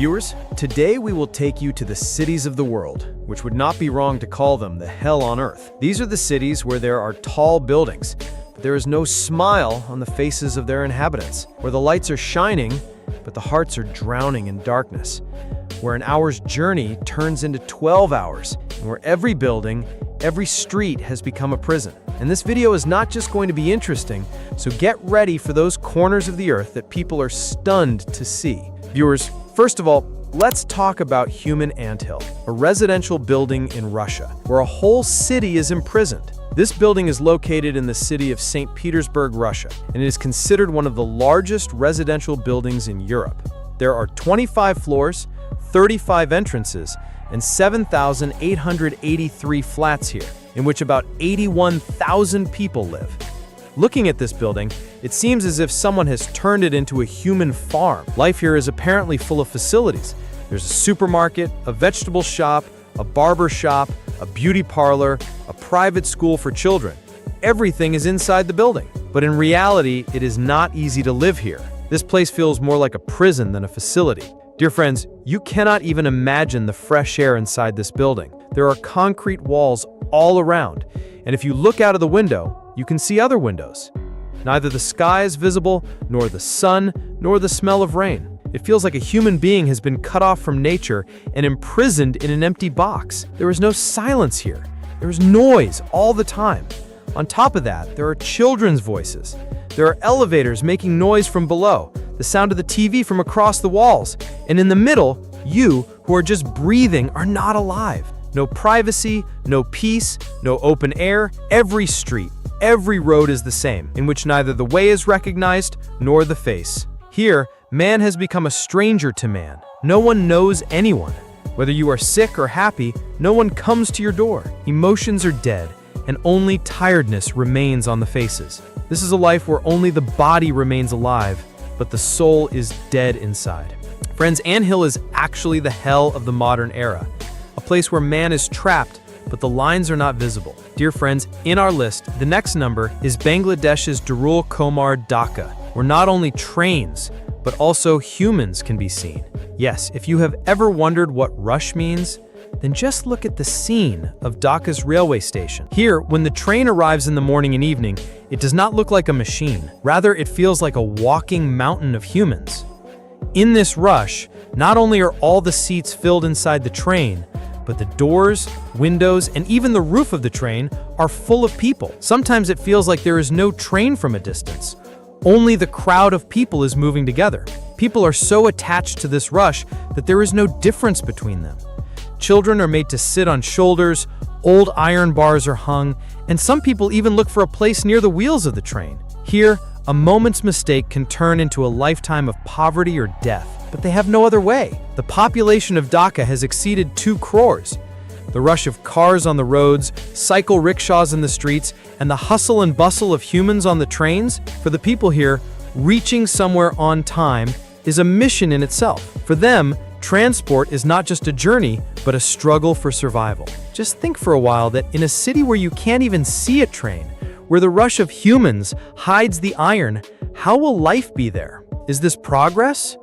Viewers, today we will take you to the cities of the world, which would not be wrong to call them the hell on earth. These are the cities where there are tall buildings, but there is no smile on the faces of their inhabitants, where the lights are shining, but the hearts are drowning in darkness, where an hour's journey turns into 12 hours, and where every building, every street has become a prison. And this video is not just going to be interesting, so get ready for those corners of the earth that people are stunned to see. Viewers, first of all, let's talk about human Antill, a residential building in Russia, where a whole city is imprisoned. This building is located in the city of St. Petersburg, Russia, and it is considered one of the largest residential buildings in Europe. There are 25 floors, 35 entrances, and 7,883 flats here, in which about 81,000 people live. Looking at this building, it seems as if someone has turned it into a human farm. Life here is apparently full of facilities. There's a supermarket, a vegetable shop, a barber shop, a beauty parlor, a private school for children. Everything is inside the building. But in reality, it is not easy to live here. This place feels more like a prison than a facility. Dear friends, you cannot even imagine the fresh air inside this building. There are concrete walls all around, and if you look out of the window, you can see other windows. Neither the sky is visible, nor the sun, nor the smell of rain. It feels like a human being has been cut off from nature and imprisoned in an empty box. There is no silence here. There is noise all the time. On top of that, there are children's voices. There are elevators making noise from below, the sound of the TV from across the walls, and in the middle, you, who are just breathing, are not alive. No privacy, no peace, no open air. Every street, every road is the same, in which neither the way is recognized nor the face. Here, man has become a stranger to man. No one knows anyone. Whether you are sick or happy, no one comes to your door. Emotions are dead, and only tiredness remains on the faces. This is a life where only the body remains alive, but the soul is dead inside. Friends, Antill is actually the hell of the modern era, a place where man is trapped, but the lines are not visible. Dear friends, in our list, the next number is Bangladesh's Darul Komar Dhaka, where not only trains, but also humans can be seen. Yes, if you have ever wondered what rush means, then just look at the scene of Dhaka's railway station. Here, when the train arrives in the morning and evening, it does not look like a machine. Rather, it feels like a walking mountain of humans. In this rush, not only are all the seats filled inside the train, but the doors, windows, and even the roof of the train are full of people. Sometimes it feels like there is no train from a distance. Only the crowd of people is moving together. People are so attached to this rush that there is no difference between them. Children are made to sit on shoulders, old iron bars are hung, and some people even look for a place near the wheels of the train. Here, a moment's mistake can turn into a lifetime of poverty or death, but they have no other way. The population of Dhaka has exceeded 2 crores. The rush of cars on the roads, cycle rickshaws in the streets, and the hustle and bustle of humans on the trains, for the people here, reaching somewhere on time is a mission in itself. For them, transport is not just a journey, but a struggle for survival. Just think for a while that in a city where you can't even see a train, where the rush of humans hides the iron, how will life be there? Is this progress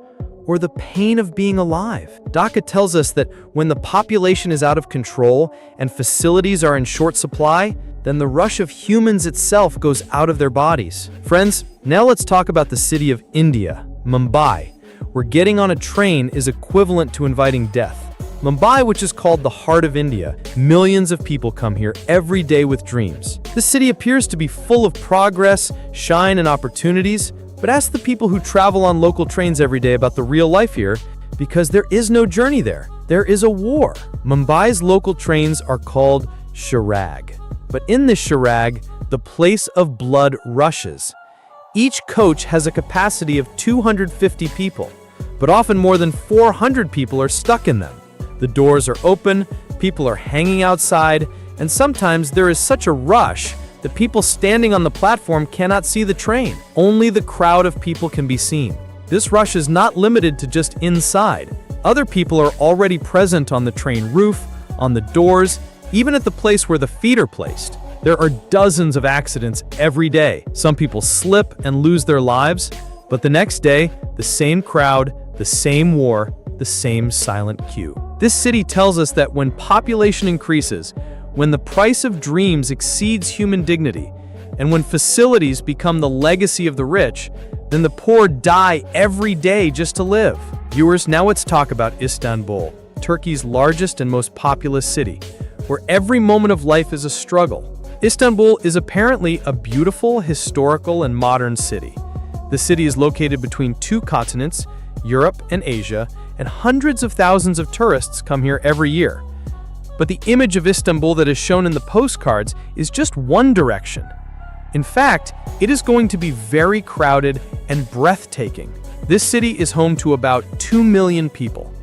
or the pain of being alive? Dhaka tells us that when the population is out of control and facilities are in short supply, then the rush of humans itself goes out of their bodies. Friends, now let's talk about the city of India, Mumbai, where getting on a train is equivalent to inviting death. Mumbai, which is called the heart of India, millions of people come here every day with dreams. This city appears to be full of progress, shine, and opportunities, but ask the people who travel on local trains every day about the real life here, because there is no journey there. There is a war. Mumbai's local trains are called Sharag. But in this Sharag, the place of blood rushes. Each coach has a capacity of 250 people, but often more than 400 people are stuck in them. The doors are open, people are hanging outside, and sometimes there is such a rush that people standing on the platform cannot see the train. Only the crowd of people can be seen. This rush is not limited to just inside. Other people are already present on the train roof, on the doors, even at the place where the feet are placed. There are dozens of accidents every day. Some people slip and lose their lives, but the next day, the same crowd, the same war, the same silent queue. This city tells us that when population increases, when the price of dreams exceeds human dignity, and when facilities become the legacy of the rich, then the poor die every day just to live. Viewers, now let's talk about Istanbul, Turkey's largest and most populous city, where every moment of life is a struggle. Istanbul is apparently a beautiful, historical, and modern city. The city is located between two continents, Europe and Asia, and hundreds of thousands of tourists come here every year. But the image of Istanbul that is shown in the postcards is just one direction. In fact, it is going to be very crowded and breathtaking. This city is home to about 2 million people.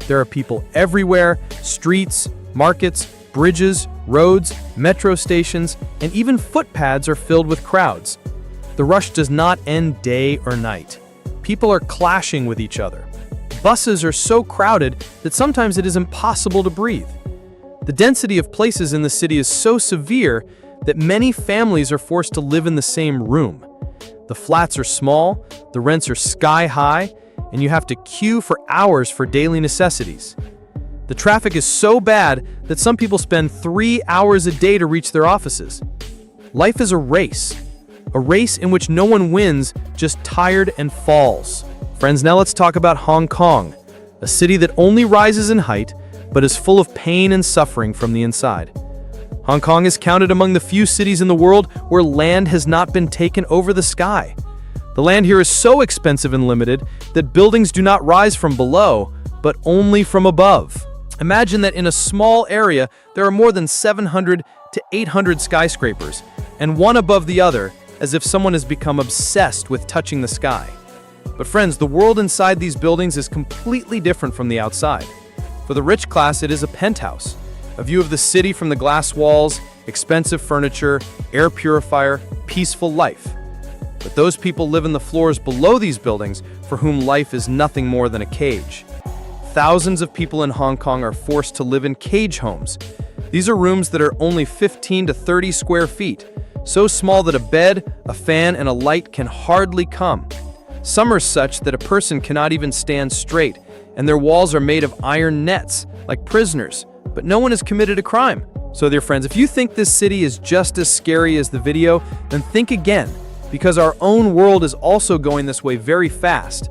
There are people everywhere: streets, markets, bridges, roads, metro stations, and even footpaths are filled with crowds. The rush does not end day or night. People are clashing with each other. Buses are so crowded that sometimes it is impossible to breathe. The density of places in the city is so severe that many families are forced to live in the same room. The flats are small, the rents are sky high, and you have to queue for hours for daily necessities. The traffic is so bad that some people spend 3 hours a day to reach their offices. Life is a race in which no one wins, just tired and falls. Friends, now let's talk about Hong Kong, a city that only rises in height, but is full of pain and suffering from the inside. Hong Kong is counted among the few cities in the world where land has not been taken over the sky. The land here is so expensive and limited that buildings do not rise from below, but only from above. Imagine that in a small area, there are more than 700 to 800 skyscrapers, and one above the other, as if someone has become obsessed with touching the sky. But friends, the world inside these buildings is completely different from the outside. For the rich class, it is a penthouse, a view of the city from the glass walls, expensive furniture, air purifier, peaceful life. But those people live in the floors below these buildings for whom life is nothing more than a cage. Thousands of people in Hong Kong are forced to live in cage homes. These are rooms that are only 15 to 30 square feet, so small that a bed, a fan, and a light can hardly come. Some are such that a person cannot even stand straight, and their walls are made of iron nets, like prisoners, but no one has committed a crime. So dear friends, if you think this city is just as scary as the video, then think again, because our own world is also going this way very fast.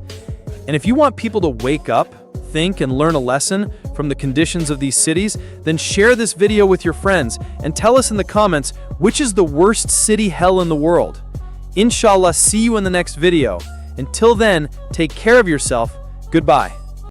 And if you want people to wake up, think, and learn a lesson from the conditions of these cities, then share this video with your friends and tell us in the comments which is the worst city hell in the world. Inshallah, see you in the next video. Until then, take care of yourself. Goodbye.